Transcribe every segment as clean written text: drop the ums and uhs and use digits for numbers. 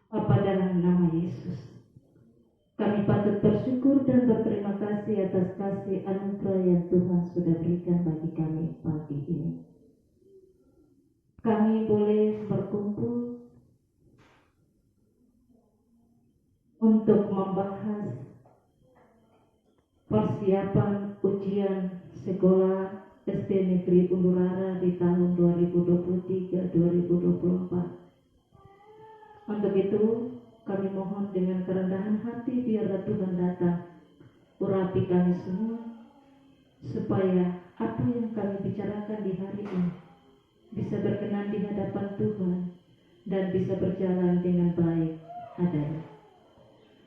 Bapa, dalam nama Yesus, kami patut bersyukur dan berterima kasih atas kasih anugerah yang Tuhan sudah berikan bagi kami pagi ini. Kami boleh berkumpul untuk membahas persiapan ujian sekolah SD Negeri Undurara di tahun 2023-2024. Untuk itu, kami mohon dengan kerendahan hati biarlah Tuhan datang urapi kami semua, supaya apa yang kami bicarakan di hari ini bisa berkenan di hadapan Tuhan dan bisa berjalan dengan baik adanya.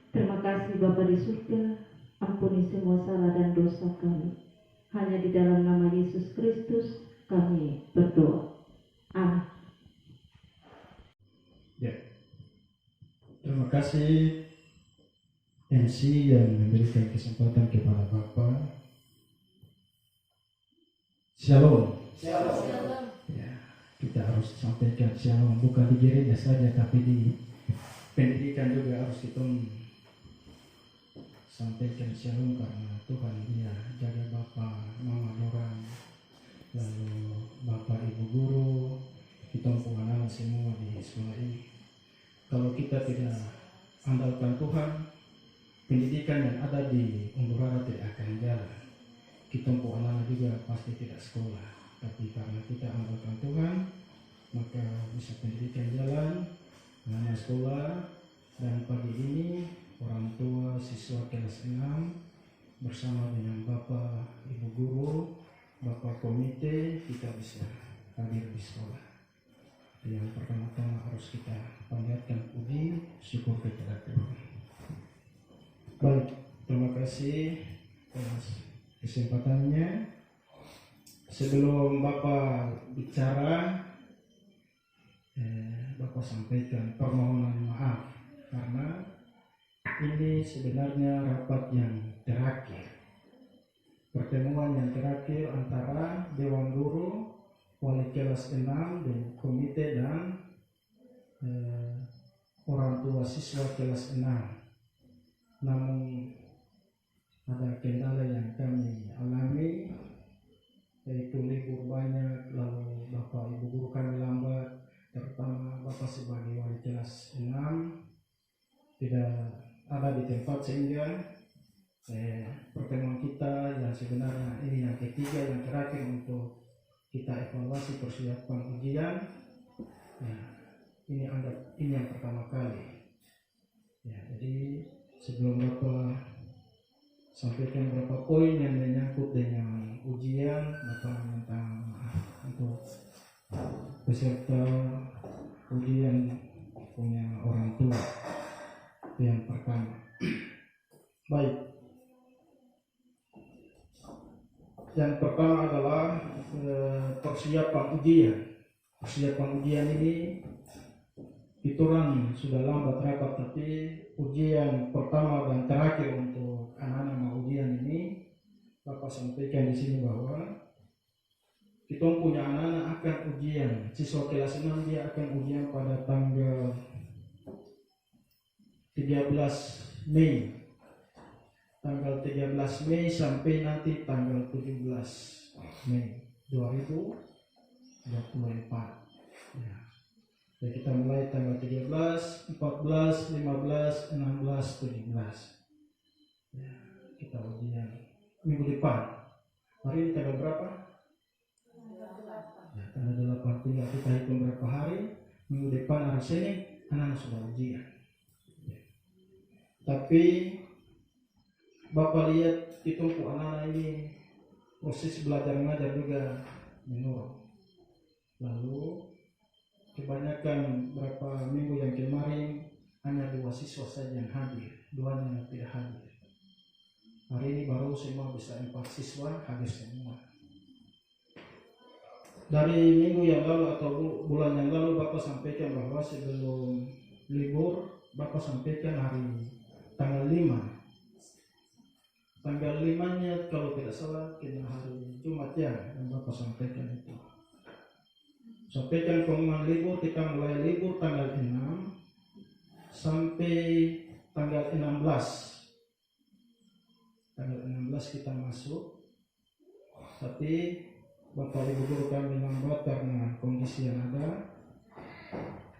Terima kasih Bapa di surga, ampuni semua salah dan dosa kami. Hanya di dalam nama Yesus Kristus kami berdoa. Amin. Ya. Terima kasih MC yang memberikan kesempatan kepada Bapak. Shalom. Shalom. Ya, kita harus sampaikan shalom bukan di gereja saja, tapi di pendidikan juga harus kita sampaikan shalom, karena Tuhan dia jaga Bapak, Mama Doran, lalu Bapak Ibu Guru, kita anak semua di sekolah ini. Kalau kita tidak andalkan Tuhan, pendidikan yang ada di Undurara tidak akan jalan. Kita anak juga pasti tidak sekolah. Tapi karena kita andalkan Tuhan, maka bisa pendidikan jalan, anak sekolah. Dan pagi ini orang tua siswa kelas 6 bersama dengan Bapak Ibu Guru, Bapak Komite, kita bisa hadir di sekolah. Yang pertama-tama harus kita panjatkan puji syukur kepada Tuhan. Baik, terima kasih atas kesempatannya. Sebelum Bapak bicara, Bapak sampaikan permohonan maaf karena ini sebenarnya rapat yang terakhir, pertemuan yang terakhir antara Dewan Guru, Wali kelas 6 dan komite dan orang tua siswa kelas 6. Namun ada kendala yang kami alami, yaitu libur banyak, lalu Bapak Ibu Guru kami lambat, terutama Bapak sebagai wali kelas 6 tidak ada di tempat, sehingga pertemuan kita yang sebenarnya ini yang ketiga, yang terakhir untuk kita evaluasi persiapan ujian. Ya, ini yang pertama kali. Ya, jadi sebelum Bapak sampaikan beberapa poin yang menyangkut dengan ujian, Bapak minta maaf untuk peserta ujian punya orang tua. Itu yang pertama. Baik. Yang pertama adalah persiapan ujian. Persiapan ujian ini orang sudah lambat rapat, tapi ujian pertama dan terakhir untuk anak-anak mau ujian ini, Bapak sampaikan di sini bahwa kita punya anak-anak akan ujian. Siswa kelas 6 dia akan ujian pada tanggal 13 Mei. Tanggal 13 Mei sampai nanti tanggal 17 Mei 2024. Ya. Jadi kita mulai tanggal 13, 14, 15, 16, 17. Ya, kita ujian minggu depan. Hari ini tanggal berapa? Ya, tanggal 8. Tinggal kita hitung berapa hari. Minggu depan hari Senin anak-anak sudah ujian. Ya. Tapi Bapak lihat itu anak-anak ini proses belajar mengajar juga menurun. Lalu kebanyakan berapa minggu yang kemarin hanya 2 siswa saja yang hadir, 2 yang tidak hadir. Hari ini baru semua bisa 4 siswa hadir semua. Dari minggu yang lalu atau bulan yang lalu Bapak sampaikan bahwa sebelum libur Bapak sampaikan hari tanggal 5. Tanggal 5-nya kalau tidak salah kena hari Jumat ya, yang Bapak sampaikan itu. Sampaikan pengumuman libur, kita mulai libur tanggal 6 sampai tanggal 16. Tanggal 16 kita masuk, tapi Bapak Ibu guru kami lambat karena kondisi yang ada.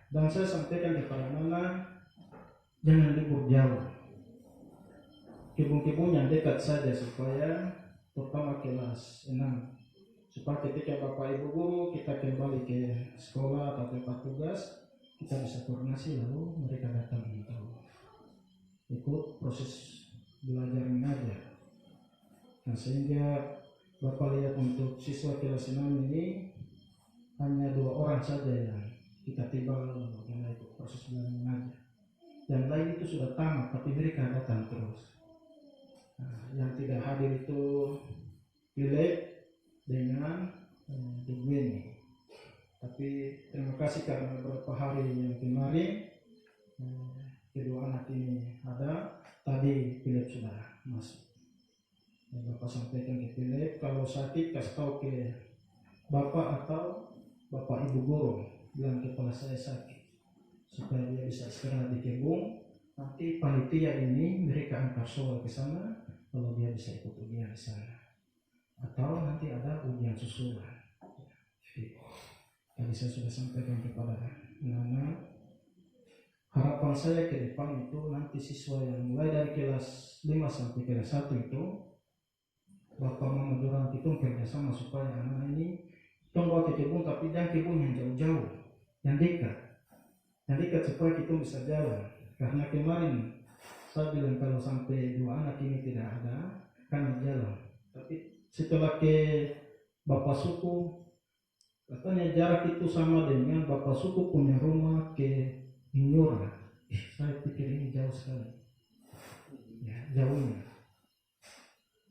Dan saya sampaikan kepada anak, jangan libur jauh, kebun-kebun yang dekat saja, supaya terutama kelas 6, supaya ketika Bapak Ibu guru kita kembali ke sekolah atau tempat tugas, kita bisa koordinasi lalu mereka datang untuk ikut proses belajar mengajar. Nah, sehingga Bapak lihat untuk siswa kelas 6 ini hanya 2 orang saja yang kita tiba bagaimana itu proses belajar mengajar. Yang lain itu sudah tamat, tapi mereka datang terus. Nah, yang tidak hadir itu Philip dengan Dugweni. Tapi terima kasih karena beberapa hari yang kemarin kedua anak ini ada. Tadi Philip sudah masuk. Bapak sampaikan ke Philip, kalau sakit kasih tahu ke Bapak atau Bapak Ibu guru, bilang kepala saya sakit, supaya dia bisa istirahat di kebun. Nanti panitia ini mereka antar soal ke sana, kalau dia bisa ikut ujian di sana. Atau nanti ada ujian susulan. Tadi saya sudah sampaikan kepada anak-anak. Harapan saya ke depan itu nanti siswa yang mulai dari kelas 5 sampai kelas 1 itu Bapak Mama Dorang itu kerjasama supaya anak ini bawa ke kebun, tapi jangan kebun yang jauh-jauh, yang dekat supaya kita bisa jalan. Karena kemarin saya bilang kalau sampai 2 anak ini tidak ada kan jalan, tapi setelah ke Bapak suku katanya jarak itu sama dengan Bapak suku punya rumah ke Inyora. Saya pikir ini jauh sekali, ya jauhnya.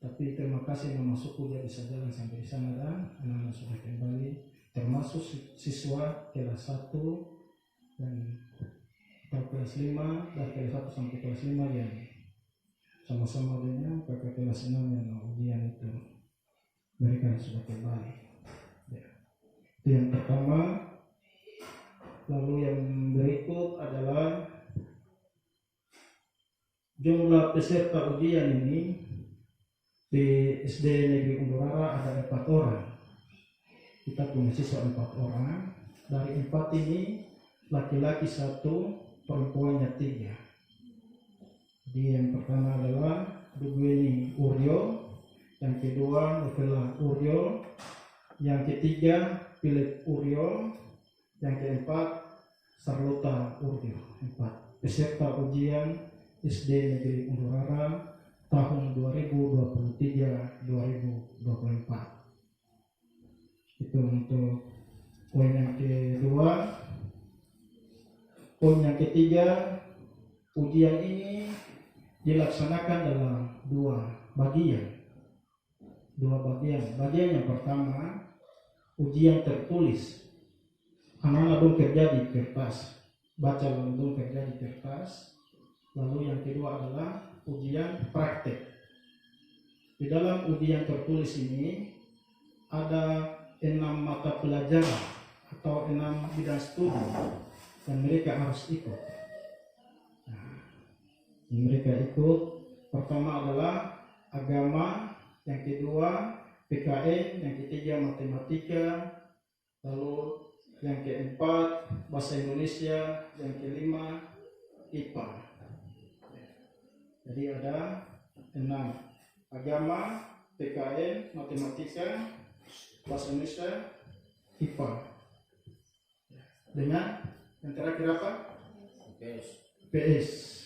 Tapi terima kasih Mama suku dia bisa jalan sampai di sana dan anak-anak sudah kembali, termasuk siswa kelas 1 dan kelas 5 dari kelas 1 sampai kelas 5 yang sama-sama dengan kakak kelas 6 yang ujian itu mereka sudah kembali. Ya. Itu yang pertama. Lalu yang berikut adalah jumlah peserta ujian ini di SD Negeri Undurara ada 4 orang. Kita punya siswa 4 orang. Dari 4 ini laki-laki 1, perempuannya 3. Jadi yang pertama adalah Dugweni Uryo, yang kedua Novela Uryo, yang ketiga Philip Uryo, yang keempat Sarlota Uryo. 4 peserta ujian SD Negeri Undurara tahun 2023-2024. Itu untuk poin yang kedua. Poin yang ketiga, ujian ini dilaksanakan dalam 2 bagian. Bagian yang pertama, ujian tertulis. Anak-anak dong kerja di kertas, baca lalu dong kerja di kertas. Lalu yang kedua adalah ujian praktek. Di dalam ujian tertulis ini ada 6 mata pelajaran atau 6 bidang studi dan mereka harus ikut. Nah, mereka ikut. Pertama adalah agama, yang kedua PKN, yang ketiga matematika, lalu yang keempat bahasa Indonesia, yang kelima IPA. Jadi ada 6: agama, PKN, matematika, bahasa Indonesia, IPA. Dengan yang terakhir apa? PS.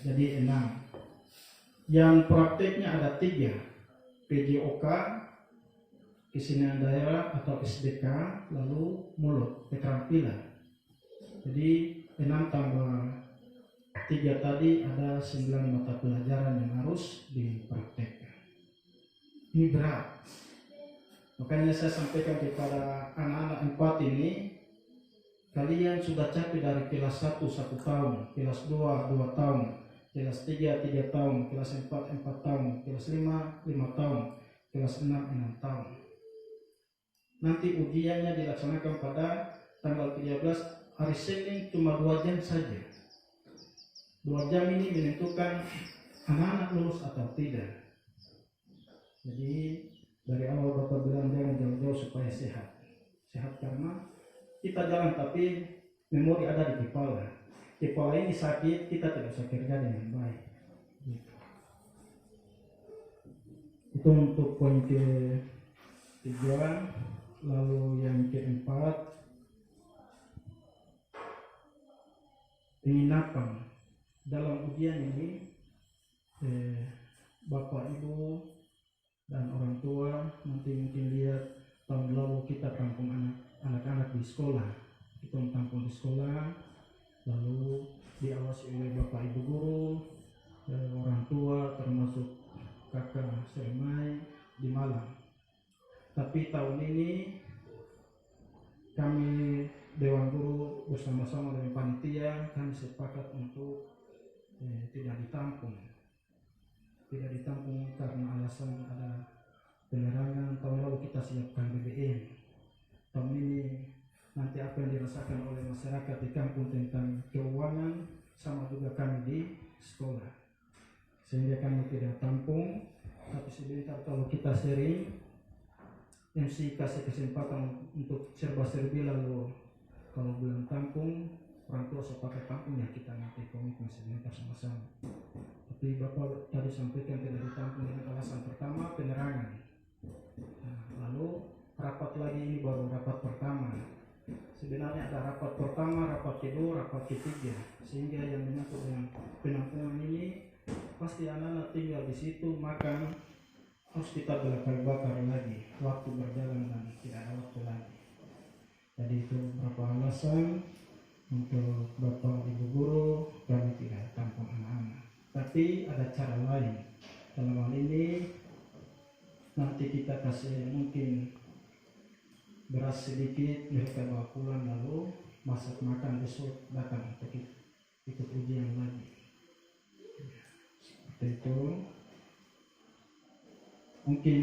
Jadi 6. Yang prakteknya ada 3: PJOK, kesenian daerah atau SDK, lalu mulut, keterampilan. Jadi 6 tambah 3 tadi ada 9 mata pelajaran yang harus dipraktekkan. Ini berat. Makanya saya sampaikan kepada anak-anak 4 ini, kalian sudah capek dari kelas 1 1 tahun, kelas 2 2 tahun, kelas 3 3 tahun, kelas 4 4 tahun, kelas 5 5 tahun, kelas 6 6 tahun. Nanti ujiannya dilaksanakan pada tanggal 13 hari Senin, cuma 2 jam saja. 2 2 jam ini menentukan anak-anak lulus atau tidak. Jadi dari awal Bapak bilang jangan jauh-jauh supaya sehat. Sehat karena kita jalan tapi memori ada di kepala. Kepala ini sakit, kita tidak bisa kerja dengan baik. Gitu. Itu untuk poin ketiga. Lalu yang keempat, penginapan. Dalam ujian ini Bapak Ibu dan orang tua nanti mungkin lihat tahun lalu kita tampung anak-anak di sekolah. Kita tampung di sekolah, lalu diawasi oleh Bapak Ibu guru, orang tua termasuk kakak Sermai di Malang. Tapi tahun ini kami Dewan Guru bersama-sama dengan panitia kami sepakat untuk tidak ditampung. Tidak ditampung karena alasan ada penerangan. Tahun lalu kita siapkan BBM. Tahun ini nanti apa yang dirasakan oleh masyarakat di kampung tentang keuangan sama juga kami di sekolah. Sehingga kami tidak tampung, tapi sebentar kalau kita sharing, MC kasih kesempatan untuk serba-serbi, lalu kalau belum tampung, orang tua sepakat tampung ya kita nanti komitmen sebentar sama-sama. Tapi Bapak tadi sampaikan tidak ditampung dengan alasan pertama penerangan. Nah, lalu rapat lagi ini baru rapat pertama. Sebenarnya ada rapat pertama, rapat kedua, rapat ketiga. Sehingga yang menyangkut dengan penampungan ini pasti anak-anak tinggal di situ makan. Harus kita bakar lagi, waktu berjalan dan tidak ada waktu lagi. Jadi itu beberapa alasan untuk Bapak Ibu guru kami tidak tampung anak-anak. Tapi ada cara lain. Dalam hal ini nanti kita kasih mungkin beras sedikit, mereka bawa pulang lalu masak makan, besok datang untuk ikut ujian lagi. Seperti itu. Mungkin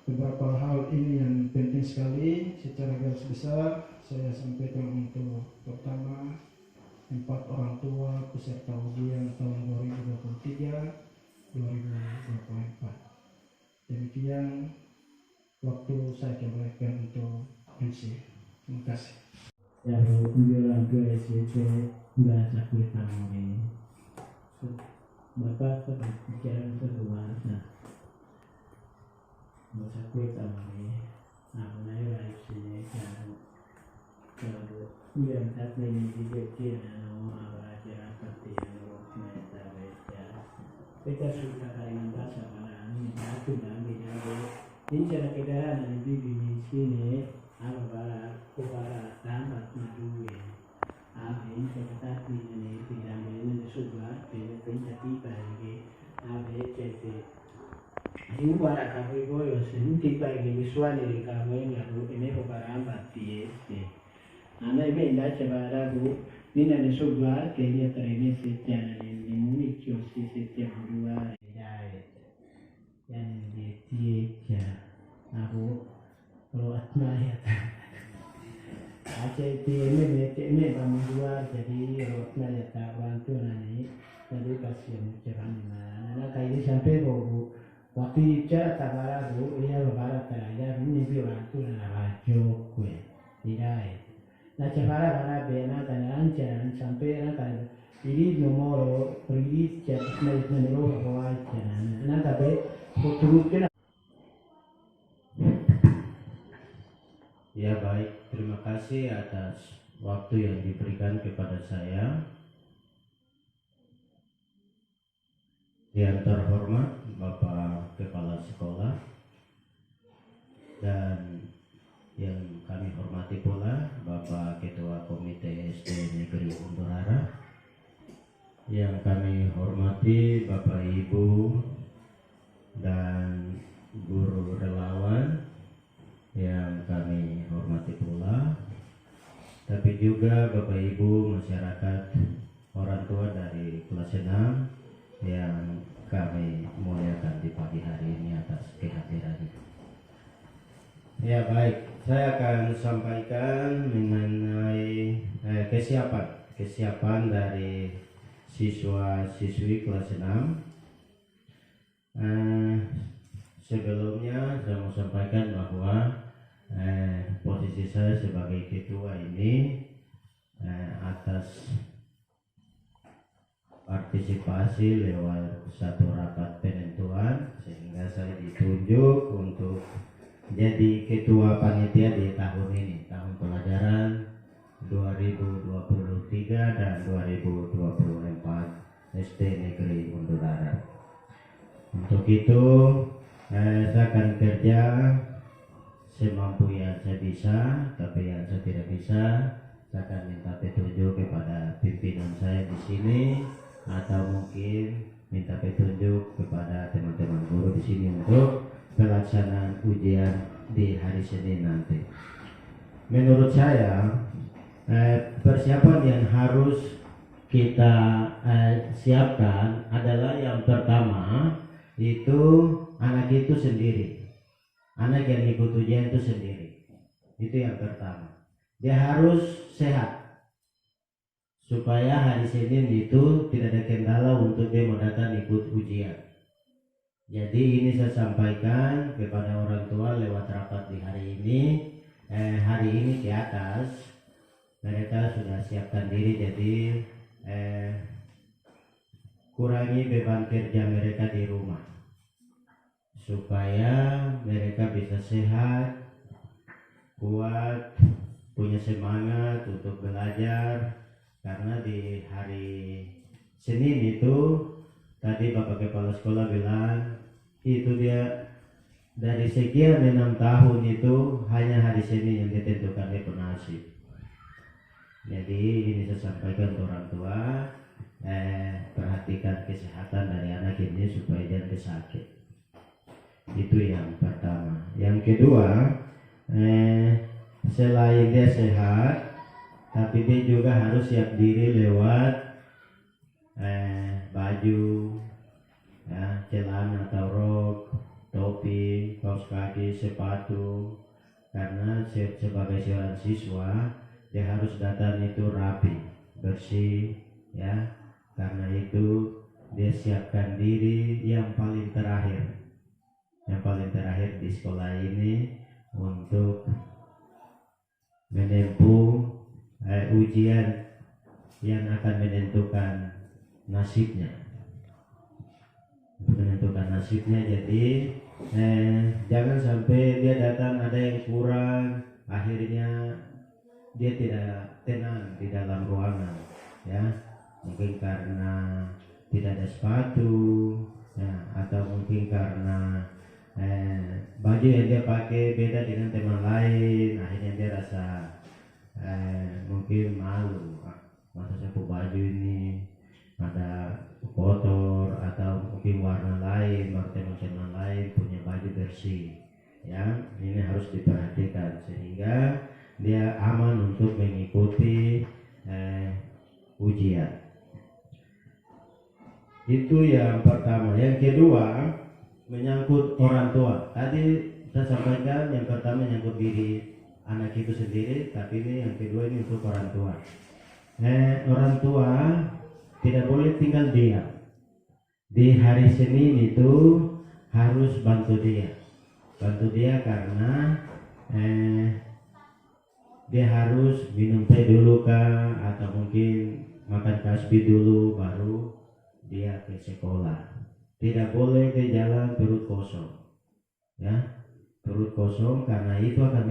beberapa hal ini yang penting sekali secara garis besar saya sampaikan untuk pertama 4 orang tua peserta ujian tahun 2023-2024. Demikian waktu saya kembalikan untuk MC. Terima kasih. Ya, orang tua SPP bahasa kita ini. Bapak bicara berdua. Masa kita ini, namanya live sini kalau yang saat ini dijadikan nama ajaran penting kita baca. Kita suka dengan bahasa mana ini satu dan beda. Ini cara kita nanti di sini apa kubara tambah dua. Ini kita ini tidak ini sudah tidak tiba lagi. Jadi Imbara kafe goyo senti pagi visuali di kafe ngaru ini operamba tieste. Anda ibe indace baragu nina ne sogwa kenya tarene setya ni municchio si setya dua dai. Yang di tiya aku kalau atmaya. Aceh ini kamu dua jadi rotna ya tak bantu nani jadi kasihan cerah mana. Nah kayak ini sampai bawa waktu cara tabara bu, ia berbara teraja ini biwantu na bajo kue, tidak. Nah cara bara bena tangan jangan sampai nak ini nomor pergi chat nomor bawah jangan. Nah tapi fotonya. Ya baik, terima kasih atas waktu yang diberikan kepada saya. Yang terhormat Bapak Kepala Sekolah dan yang kami hormati pula Bapak Ketua Komite SD Negeri Undurara, yang kami hormati Bapak Ibu dan guru relawan yang kami hormati pula, tapi juga Bapak Ibu masyarakat orang tua dari kelas 6 yang kami muliakan di pagi hari ini atas kehadirannya. Ya baik, saya akan sampaikan mengenai kesiapan dari siswa-siswi kelas 6. Sebelumnya saya mau sampaikan bahwa posisi saya sebagai ketua ini atas partisipasi lewat satu rapat penentuan, sehingga saya ditunjuk untuk jadi ketua panitia di tahun ini, tahun pelajaran 2023 dan 2024 SD Negeri Undur Darat. Untuk itu saya akan kerja semampu yang saya bisa, tapi yang saya tidak bisa saya akan minta petunjuk kepada pimpinan saya di sini, atau mungkin minta petunjuk kepada teman-teman guru di sini untuk pelaksanaan ujian di hari Senin nanti. Menurut saya persiapan yang harus kita siapkan adalah yang pertama itu anak itu sendiri, anak yang ikut ujian itu sendiri. Itu yang pertama, dia harus sehat supaya hari Senin itu tidak ada kendala untuk dia mau datang ikut ujian. Jadi ini saya sampaikan kepada orang tua lewat rapat di hari ini. Hari ini ke atas mereka sudah siapkan diri, jadi kurangi beban kerja mereka di rumah supaya mereka bisa sehat, kuat, punya semangat untuk belajar. Karena di hari Senin itu tadi Bapak Kepala Sekolah bilang itu dia dari sekian 6 tahun itu hanya hari Senin yang ditentukan dia penasib. Jadi ini saya sampaikan ke orang tua, perhatikan kesehatan dari anak ini supaya jangan sakit. Itu yang pertama. Yang kedua, selain dia sehat, tapi dia juga harus siap diri lewat baju, ya, celana atau rok, topi, kaos kaki, sepatu. Karena sebagai seorang siswa dia harus datang itu rapi, bersih, ya. Karena itu dia siapkan diri yang paling terakhir di sekolah ini untuk menempuh ujian yang akan menentukan nasibnya. Jadi jangan sampai dia datang ada yang kurang, akhirnya dia tidak tenang di dalam ruangan, ya. Mungkin karena tidak ada sepatu, ya, atau mungkin karena baju yang dia pakai beda dengan teman lain, akhirnya dia rasa mungkin malu, masa saya pakai baju ini ada kotor, atau mungkin warna lain, baru teman-teman lain punya baju bersih, ya. Ini harus diperhatikan sehingga dia aman untuk mengikuti ujian. Itu yang pertama. Yang kedua menyangkut orang tua. Tadi saya sampaikan yang pertama menyangkut diri anak itu sendiri, tapi ini yang kedua ini untuk orang tua. Orang tua tidak boleh tinggal diam. Di hari Senin itu harus bantu dia karena dia harus minum teh dulu kah, atau mungkin makan kasbi dulu baru dia ke sekolah. Tidak boleh ke jalan perut kosong, ya. Perut kosong karena itu akan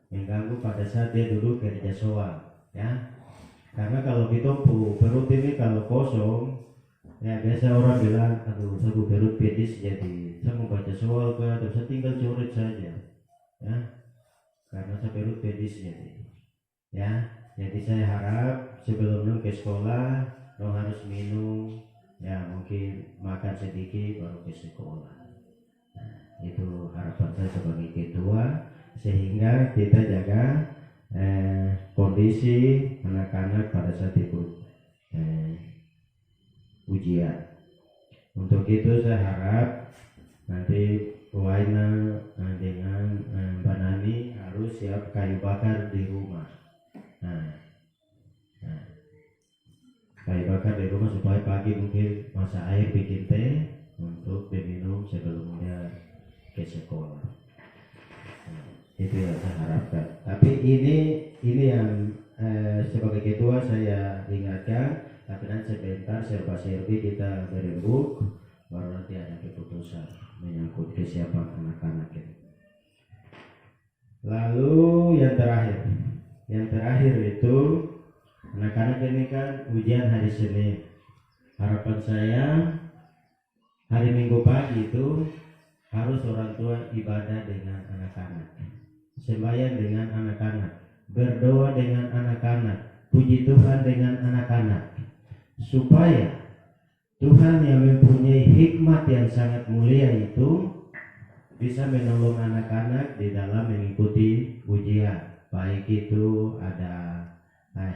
mengganggu pada saat dia duduk kerja soal, ya. Karena kalau kita perut ini kalau kosong, ya biasa orang bilang, aduh saya perut pedis, jadi saya mau baca soal atau saya tinggal coret saja, ya. Karena saya perut pedis ya. Jadi saya harap sebelum ke sekolah harus minum, ya, mungkin makan sedikit baru ke sekolah. Nah, itu harapan saya sebagai ketua, sehingga kita jaga kondisi anak-anak pada saat ikut ujian. Untuk itu saya harap nanti Waina dengan Mbak Nani harus siap kayu bakar di rumah. Nah, kayu bakar di rumah supaya pagi mungkin masak air bikin teh untuk diminum sebelum dia ke sekolah. Itu yang saya harapkan. Tapi ini yang sebagai ketua saya ingatkan, tapi nanti sebentar serba-serbi kita berembuk, baru nanti ada keputusan menyangkut kesiapan anak-anak ini. Lalu yang terakhir itu anak-anak ini kan ujian hari Senin. Harapan saya hari Minggu pagi itu harus orang tua ibadah dengan anak-anak, sembahyang dengan anak-anak, berdoa dengan anak-anak, puji Tuhan dengan anak-anak, supaya Tuhan yang mempunyai hikmat yang sangat mulia itu bisa menolong anak-anak di dalam mengikuti ujian. Baik itu ada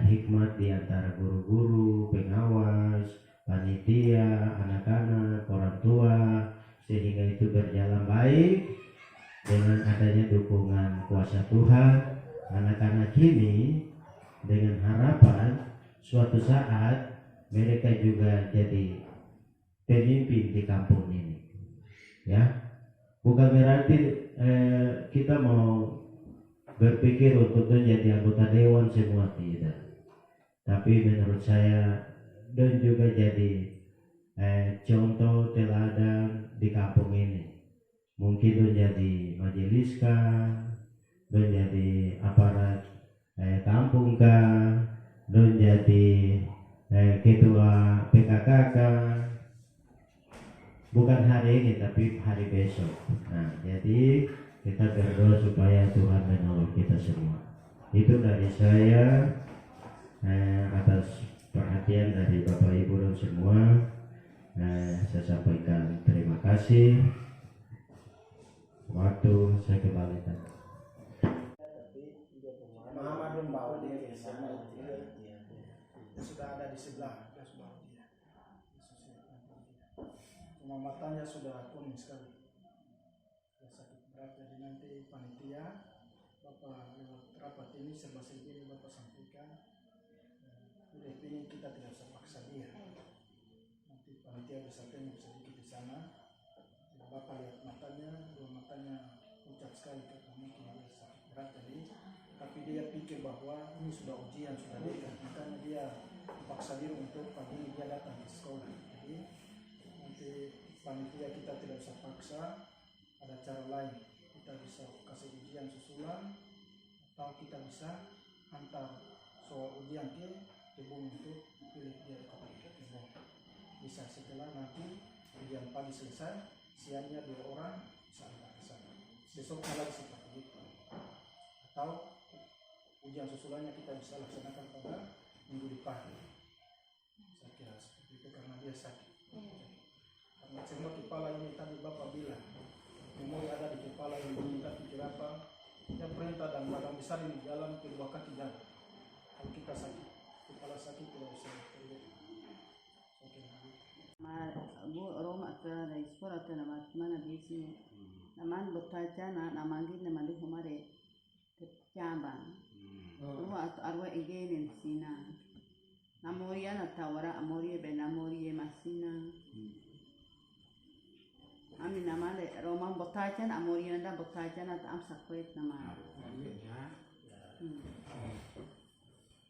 hikmat di antara guru-guru, pengawas, panitia, anak-anak, orang tua, sehingga itu berjalan baik dengan adanya dukungan kuasa Tuhan. Anak-anak ini dengan harapan suatu saat mereka juga jadi pemimpin di kampung ini, ya. Bukan berarti kita mau berpikir untuk menjadi anggota dewan semua, tidak. Tapi menurut saya dan juga jadi contoh teladan di kampung ini. Mungkin menjadi majelis kah, menjadi aparat kampung kah, menjadi ketua PKK kah. Bukan hari ini tapi hari besok. Nah, jadi kita berdoa supaya Tuhan menolong kita semua. Itu dari saya atas perhatian dari Bapak Ibu dan semua. Saya sampaikan terima kasih. Waktu saya kembalikan. Muhammadun bawa dia ke sana, dia sudah ada di sebelah, dia sudah dia. Cuma matanya sudah kuning sekali. Dia sakit berat, jadi nanti panitia Bapak lewat rapat ini serba-serbi ini Bapak sampaikan. Ini kita tidak usah paksa dia. Nanti panitia bisa tengok sedikit di sana. Bapak lihat matanya, dua matanya pucat sekali karena mungkin dia sakit berat jadi. Tapi dia pikir bahwa ini sudah ujian, sudah dekat, makanya dia paksa diri untuk pagi ini dia datang ke sekolah. Jadi nanti panitia kita tidak usah paksa, ada cara lain. Kita bisa kasih ujian susulan atau kita bisa hantar soal ujian ke kebun untuk pilih dia ke kebun. Bisa setelah nanti ujian pagi selesai, siangnya 2 orang bisa antar ke sana. Besoknya lagi seperti itu. Atau ujian susulannya kita bisa laksanakan pada minggu depan. Saya kira seperti itu karena dia sakit. Karena semua kepala ini tadi Bapak bilang, memori ada di kepala yang diminta pikir apa, dia perintah dan badan besar ini jalan kedua kaki jalan. Kalau kita sakit, kepala sakit tidak bisa terlihat. Bu Roma atau dari sekolah atau nama mana bisnya, nama bertanya nama gini nama di kemari cabang, rumah atau arwah ingin sina, namoria atau orang amoria benamoria masina, amin nama le Roma bertanya amoria nanda bertanya atau am sakwet nama,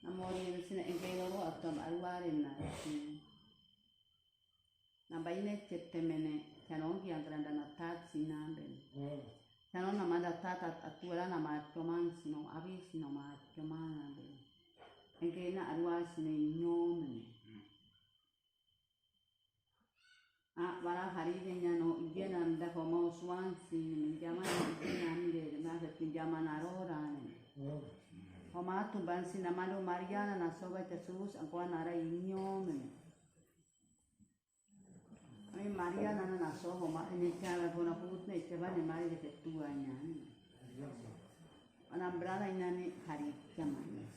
namoria sina ingin orang atau arwah nasi. Na baine cettemene canon yang granda na tat sinambe canon na manda tata atuela na mat coman sino abi sino mat coman be engke na arwa sino nyom wala hari nya no igena nda como swan sin jaman igena mire na ke jaman arora ne Homa tu ban sinamalo Mariana na soba Jesus angko na ra nyom Ay Maria nana naso homa ini cara puna putne coba nih Maria ketuanya nih. Anak berada ini hari zaman.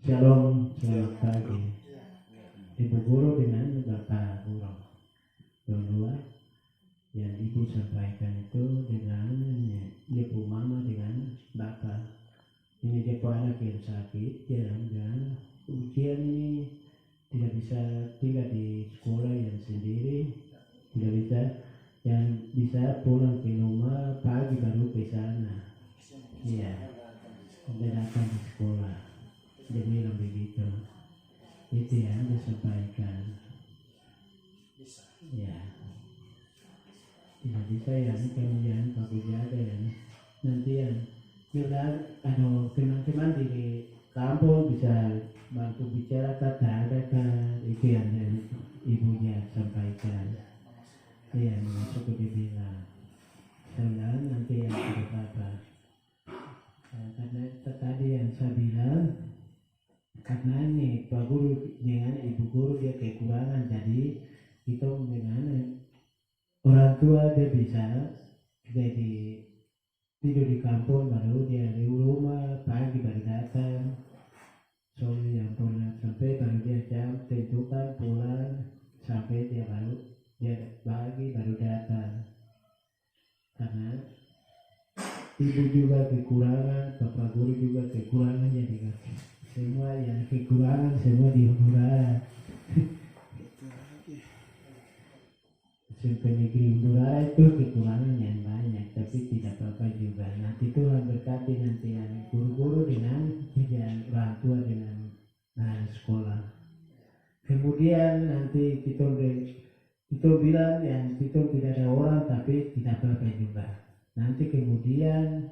Shalom, selamat pagi. Ibu guru dengan Bapak guru. Dua yang Ibu sampaikan itu dengan Ibu Mama dengan Bapak yang sakit, jangan ujian ini tidak bisa tinggal di sekolah yang sendiri, tidak bisa, yang bisa pulang ke rumah pagi baru ke sana. Iya, dia datang di sekolah, dia bilang begitu. Itu yang dia sampaikan. Ya, tidak bisa ya, kemudian Pak jaga ya. Nanti yang kita teman-teman di kampung bisa bantu bicara kata ada kan, itu yang ibunya sampaikan. Iya, masuk ke bilang. Dan nanti yang apa? Karena tadi yang saya bilang, karena ini Pak Guru dengan Ibu Guru dia kekurangan, jadi kita dengan orang tua dia bisa jadi tidur di kampung baru dia di rumah pagi baru datang, sore yang pulang sampai baru dia jam tentukan pulang sampai dia pagi baru datang. Karena ibu juga kekurangan, bapak guru juga kekurangan, jadi semua yang kekurangan semua diurus. Sampai negeri Undurara itu kekurangan yang banyak, tapi tidak apa-apa juga. Nanti Tuhan berkati nanti yang guru-guru dengan orang tua dengan sekolah. Kemudian nanti kita bilang yang kita tidak ada orang, tapi tidak apa-apa juga. Nanti kemudian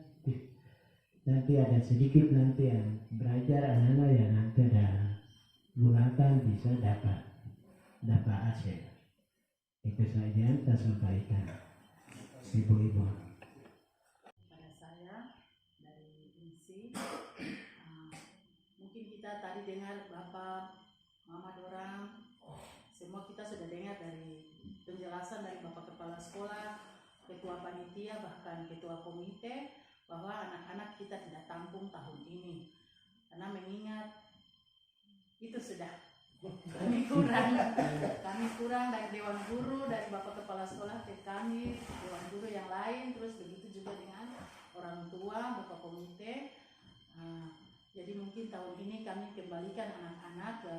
nanti ada sedikit nanti yang belajar anak-anak yang nanti ada bulatan bisa dapat hasil. Itu saja yang saya sampaikan, ibu-ibu. Pada saya dari INSI, mungkin kita tadi dengar Bapak, Mama Dorang, semua kita sudah dengar dari penjelasan dari Bapak Kepala Sekolah, Ketua Panitia, bahkan Ketua Komite, bahwa anak-anak kita tidak tampung tahun ini. Karena mengingat itu sudah kami kurang dari Dewan Guru, dari Bapak Kepala Sekolah ke kami, Dewan Guru yang lain, terus begitu juga dengan orang tua, Bapak Komite. Jadi mungkin tahun ini kami kembalikan anak-anak ke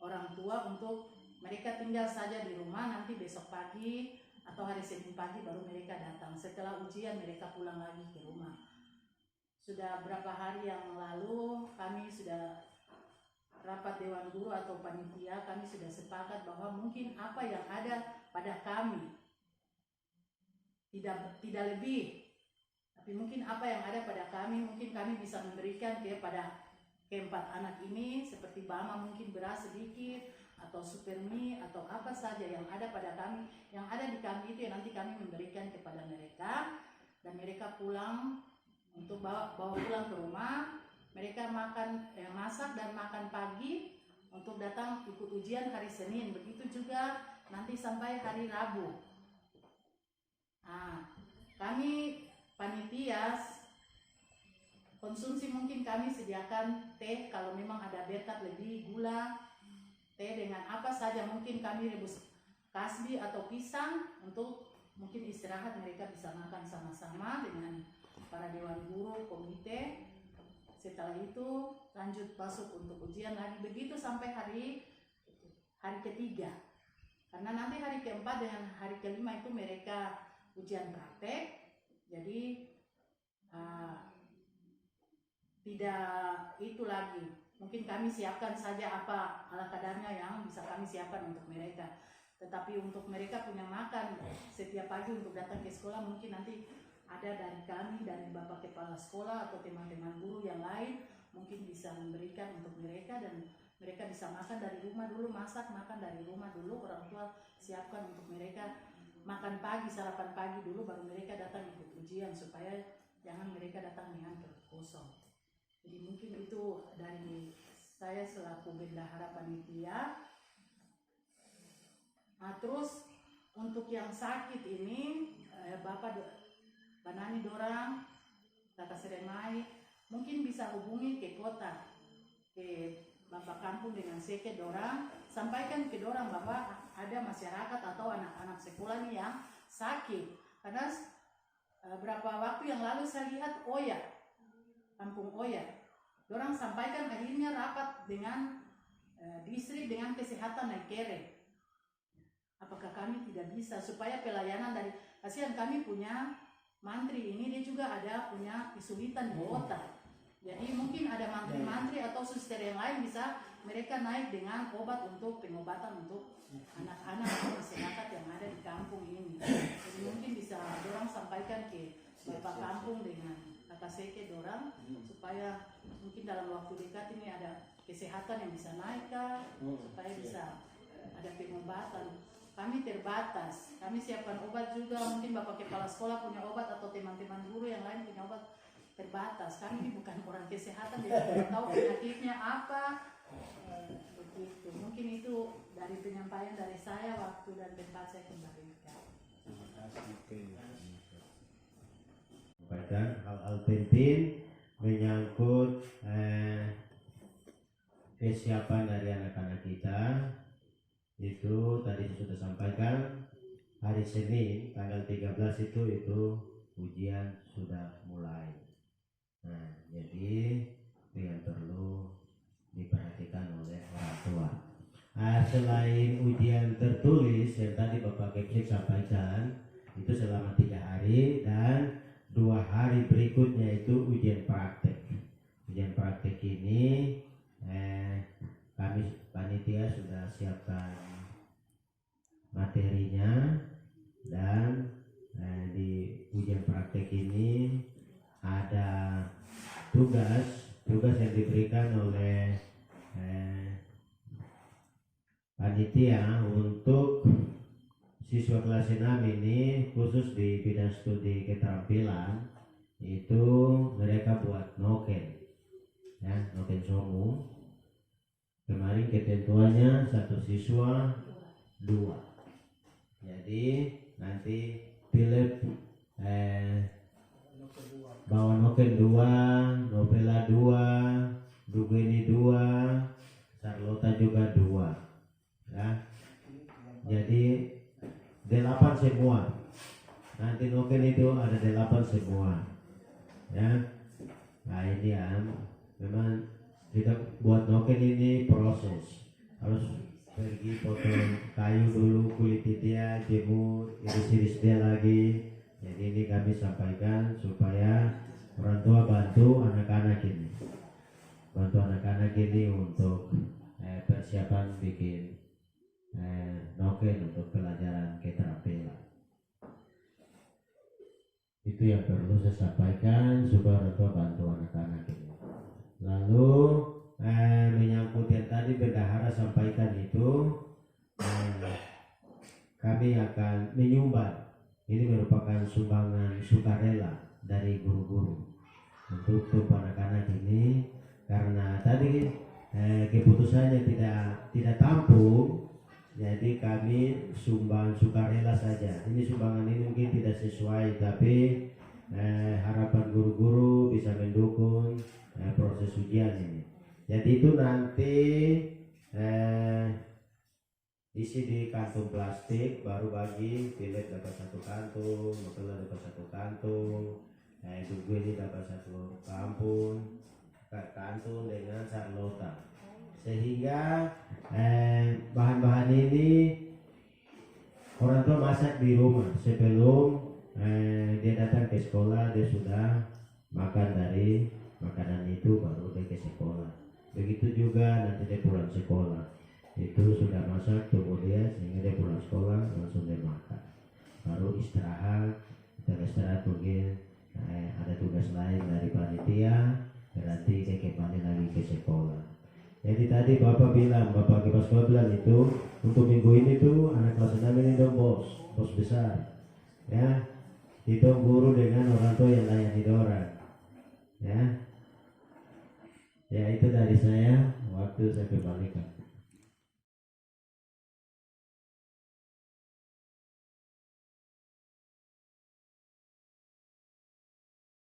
orang tua untuk mereka tinggal saja di rumah, nanti besok pagi atau hari Senin pagi baru mereka datang. Setelah ujian mereka pulang lagi ke rumah. Sudah berapa hari yang lalu kami sudah rapat Dewan Guru atau Panitia, kami sudah sepakat bahwa mungkin apa yang ada pada kami tidak lebih, tapi mungkin apa yang ada pada kami mungkin kami bisa memberikan kepada keempat anak ini, seperti Bama mungkin beras sedikit atau super mie atau apa saja yang ada pada kami, yang ada di kami itu yang nanti kami memberikan kepada mereka, dan mereka pulang untuk bawa pulang ke rumah. Mereka masak dan makan pagi untuk datang ikut ujian hari Senin. Begitu juga nanti sampai hari Rabu. Kami panitia konsumsi mungkin kami sediakan teh kalau memang ada berkat lebih, gula, teh dengan apa saja, mungkin kami rebus kasbi atau pisang untuk mungkin istirahat, mereka bisa makan sama-sama dengan para Dewan Guru, komite. Setelah itu lanjut masuk untuk ujian lagi, begitu sampai hari ketiga. Karena nanti hari keempat dengan hari kelima itu mereka ujian praktek, jadi tidak itu lagi. Mungkin kami siapkan saja apa ala kadarnya yang bisa kami siapkan untuk mereka. Tetapi untuk mereka punya makan setiap pagi untuk datang ke sekolah, mungkin nanti ada dari kami, dari Bapak Kepala Sekolah atau teman-teman guru yang lain, mungkin bisa memberikan untuk mereka, dan mereka bisa makan dari rumah dulu, masak makan dari rumah dulu, orang tua siapkan untuk mereka makan pagi, sarapan pagi dulu, baru mereka datang ikut ujian, supaya jangan mereka datang dengan perut kosong. Jadi mungkin itu dari saya selaku bendahara panitia. Terus untuk yang sakit ini, Bapak Banani Dorang, Kakak Seremai, mungkin bisa hubungi ke kota, ke Bapak Kampung dengan Seke Dorang, sampaikan ke Dorang bahwa ada masyarakat atau anak-anak sekolah nih yang sakit. Karena berapa waktu yang lalu saya lihat Oya, Kampung Oya, Orang sampaikan akhirnya rapat dengan distrik dengan kesehatan Naikere. Apakah kami tidak bisa supaya pelayanan dari kasihan kami punya mantri ini, dia juga ada punya kesulitan di kota. Jadi mungkin ada mantri-mantri atau suster yang lain bisa mereka naik dengan obat untuk pengobatan untuk anak-anak atau masyarakat yang ada di kampung ini. Jadi mungkin bisa dorang sampaikan ke Bapak kampung dengan kata seke dorang supaya mungkin dalam waktu dekat ini ada kesehatan yang bisa naik supaya bisa ada pengobatan. Kami terbatas, kami siapkan obat juga, mungkin Bapak Kepala Sekolah punya obat atau teman-teman guru yang lain punya obat terbatas. Kami ini bukan orang kesehatan, jadi tidak tahu penyakitnya apa. Begitu. Mungkin itu dari penyampaian dari saya, waktu dan tempat saya kembalikan. Terima kasih. Sampaikan hal-hal penting menyangkut kesiapan dari anak-anak kita. Itu tadi sudah sampaikan, hari Senin tanggal 13 itu ujian sudah mulai. Nah, jadi yang perlu diperhatikan oleh orang tua. Selain ujian tertulis yang tadi Bapak Kepsek sampaikan, itu selama 3 hari dan 2 hari berikutnya itu ujian praktek. Ujian praktek ini kami panitia sudah siapkan materinya, dan di ujian praktek ini ada tugas yang diberikan oleh panitia untuk siswa kelas 6 ini, khusus di bidang studi keterampilan. Itu mereka buat noken, ya, noken somu. Kemarin ketentuannya 1 siswa 2. Jadi nanti pilih bawa noken 2, novela 2, Dugeni 2, Charlotta juga 2, ya. Jadi 8 semua. Nanti noken itu ada 8 semua, ya. Nah ini ya, memang kita buat noken ini proses, harus pergi potong kayu dulu, kulit dia, jemur, iris-iris dia lagi. Jadi ini kami sampaikan supaya orang tua bantu anak-anak ini, untuk persiapan bikin noken untuk pelajaran keterampilan. Itu yang perlu saya sampaikan supaya orang tua bantu anak-anak ini. Lalu menyangkut yang tadi bendahara sampaikan itu, kami akan menyumbang. Ini merupakan sumbangan sukarela dari guru-guru untuk anak-anak ini, karena tadi keputusannya tidak tampung, jadi kami sumbang sukarela saja. Ini sumbangan ini mungkin tidak sesuai, tapi harapan guru-guru bisa mendukung proses ujian ini. Jadi itu nanti isi di kantung plastik, baru bagi, pilih dapat 1 kantung, novel dapat 1 kantung, Dugu ini dapat 1 kantung dengan Charlotta. Sehingga bahan-bahan ini orang tua masak di rumah sebelum dia datang ke sekolah, dia sudah makan dari makanan itu baru dia ke sekolah. Begitu juga nanti dia pulang sekolah, itu sudah masak tunggu dia, sehingga dia pulang sekolah langsung dia makan, baru istirahat. Mungkin ada tugas lain dari panitia, berarti dia kembali lagi ke sekolah. Jadi tadi Bapak Kepala Sekolah bilang itu untuk minggu ini tuh anak kelas 6 ini dong bos besar, ya, itu guru dengan orang tua yang layani orang, ya. Ya itu dari saya, waktu saya kembalikan.